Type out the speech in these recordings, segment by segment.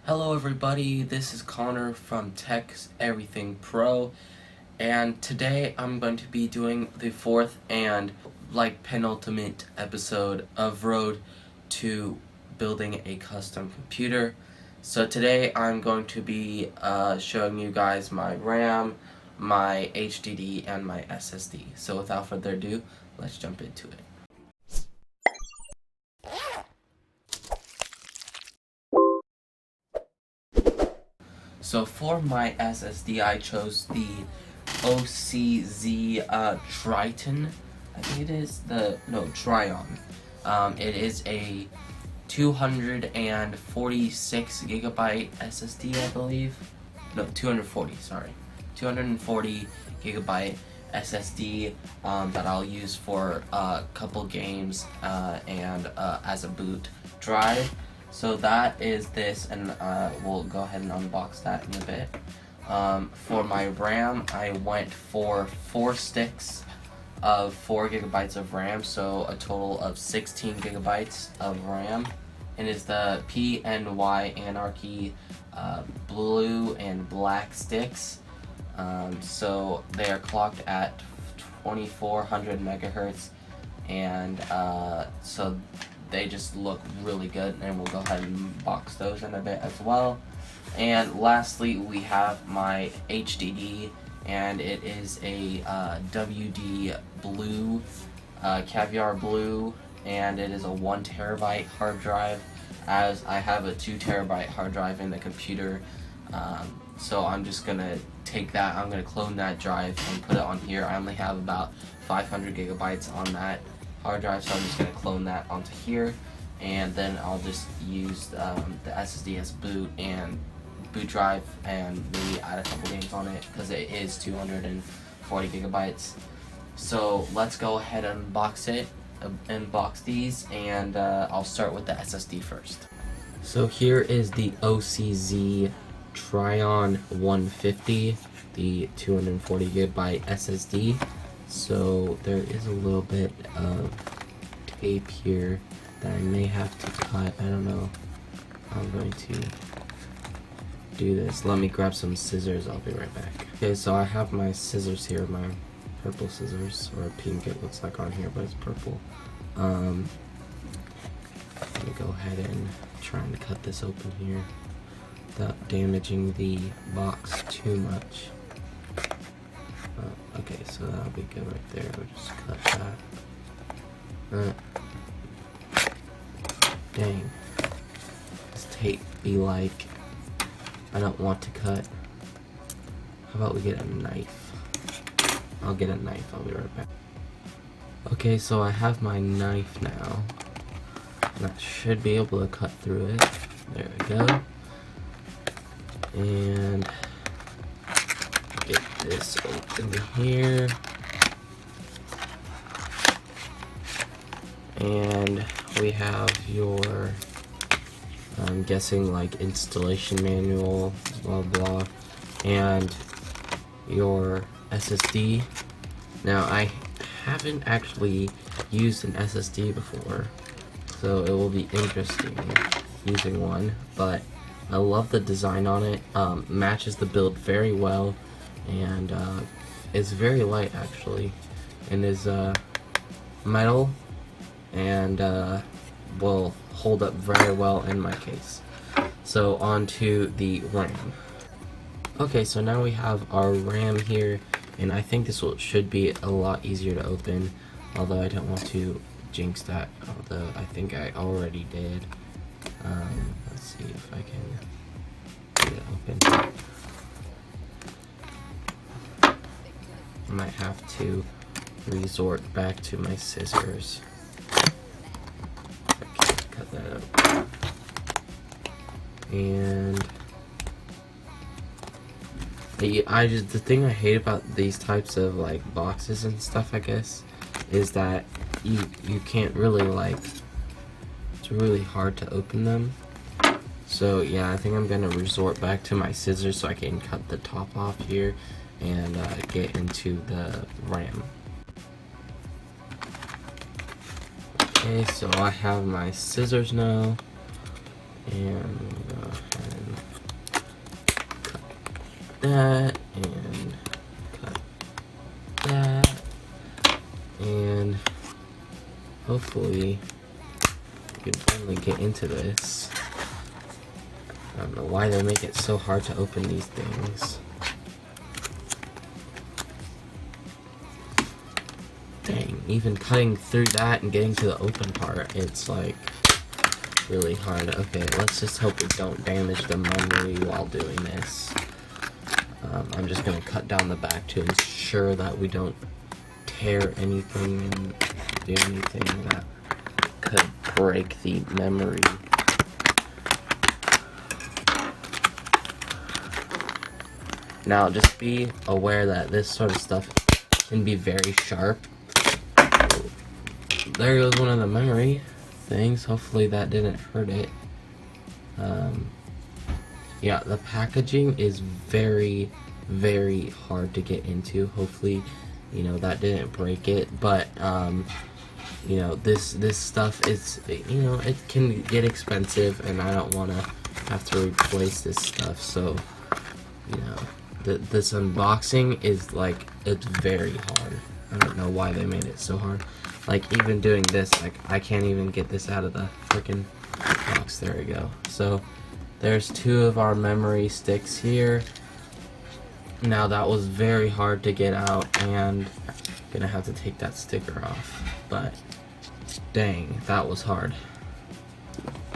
Hello everybody, this is Connor from Tech Everything Pro, and today I'm going to be doing the fourth and penultimate episode of Road to Building a Custom Computer. So today I'm going to be showing you guys my RAM, my HDD, and my SSD. So without further ado, let's jump into it. So for my SSD, I chose the OCZ Triton. I think it is Tryon. It is a 246 gigabyte SSD, I believe. No, 240. Sorry, 240 gigabyte SSD that I'll use for a couple games and as a boot drive. So that is this, and we'll go ahead and unbox that in a bit. For my RAM, I went for 4 sticks of 4 gigabytes of RAM, so a total of 16 gigabytes of RAM. And it's the PNY Anarchy blue and black sticks. So they are clocked at 2400 megahertz, and so they just look really good, and we'll go ahead and box those in a bit as well. And lastly, we have my HDD, and it is a WD Blue, Caviar Blue, and it is a 1 terabyte hard drive, as I have a 2 terabyte hard drive in the computer. So I'm just gonna take that, I'm gonna clone that drive and put it on here. I only have about 500 gigabytes on that hard drive, so I'm just going to clone that onto here, and then I'll just use the SSD as boot and boot drive, and maybe add a couple games on it because it is 240 gigabytes. So let's go ahead and unbox these, and I'll start with the SSD first. So here is the OCZ Tryon 150, the 240 gigabyte SSD. So there is a little bit of tape here that I may have to cut. I don't know how I'm going to do this. Let me grab some scissors, I'll be right back. Okay, so I have my scissors here, my purple scissors, or pink it looks like on here, but it's purple. Let me go ahead and try and cut this open here without damaging the box too much. Okay, so that'll be good right there. We'll just cut that. Dang. This tape be like, I don't want to cut. How about we get a knife? I'll get a knife, I'll be right back. Okay, so I have my knife now, and I should be able to cut through it. There we go. And get this open here, and we have your, I'm guessing like installation manual, blah blah, and your SSD. Now I haven't actually used an SSD before, so it will be interesting using one, but I love the design on it. Matches the build very well, and it's very light actually, and is metal, and will hold up very well in my case. So on to the RAM. Okay, so now we have our RAM here, and I think this should be a lot easier to open, although I don't want to jinx that, although I think I already did. Let's see if I can get it open. I might have to resort back to my scissors. Okay, cut that up. And the thing I hate about these types of like boxes and stuff, I guess, is that you can't really it's really hard to open them. So yeah, I think I'm gonna resort back to my scissors so I can cut the top off here and get into the RAM. Okay, so I have my scissors now, and go ahead and that, and cut that, and hopefully we can finally get into this. I don't know why they make it so hard to open these things. Dang, even cutting through that and getting to the open part, it's like really hard. Okay, let's just hope we don't damage the memory while doing this. I'm just gonna cut down the back to ensure that we don't tear anything and do anything that could break the memory. Now, just be aware that this sort of stuff can be very sharp. There goes one of the memory things. Hopefully that didn't hurt it. Yeah, the packaging is very, very hard to get into. Hopefully, you know, that didn't break it. But, you know, this stuff is, you know, it can get expensive, and I don't want to have to replace this stuff. So, you know, this unboxing is, like, it's very hard. I don't know why they made it so hard. Like, even doing this, like, I can't even get this out of the freaking box. There we go. So, there's 2 of our memory sticks here. Now, that was very hard to get out, and I'm gonna have to take that sticker off. But, dang, that was hard.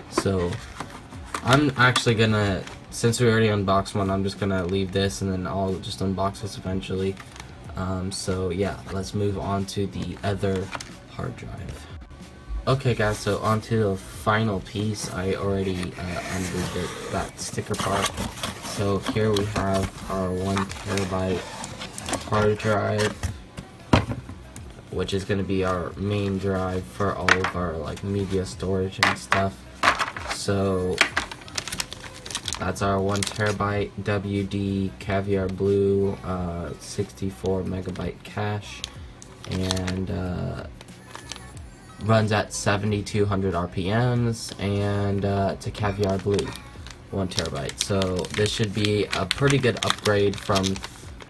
So, I'm actually gonna, since we already unboxed one, I'm just gonna leave this, and then I'll just unbox this eventually. So yeah, let's move on to the other hard drive. Okay guys, so on to the final piece. I already undid that sticker part. So here we have our 1 terabyte hard drive, which is going to be our main drive for all of our like media storage and stuff. So that's our 1 terabyte WD Caviar Blue 64 megabyte cache, and runs at 7200 RPMs, and it's a Caviar Blue 1 terabyte. So this should be a pretty good upgrade from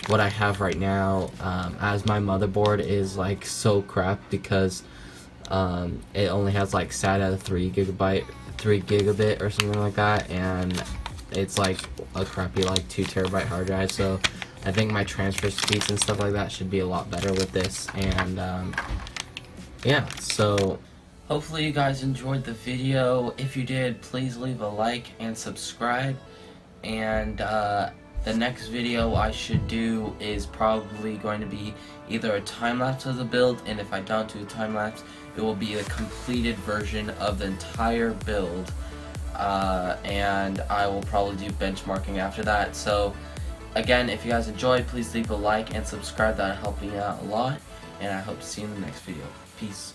what I have right now, as my motherboard is like so crap because it only has like SATA 3 gigabit or something like that, and it's like a crappy like 2 terabyte hard drive. So I think my transfer speeds and stuff like that should be a lot better with this. And yeah, so hopefully you guys enjoyed the video. If you did, please leave a like and subscribe. And the next video I should do is probably going to be either a time-lapse of the build, and if I don't do a time-lapse, it will be a completed version of the entire build. And I will probably do benchmarking after that. So again, if you guys enjoyed, please leave a like and subscribe. That'll help me out a lot, and I hope to see you in the next video. Peace.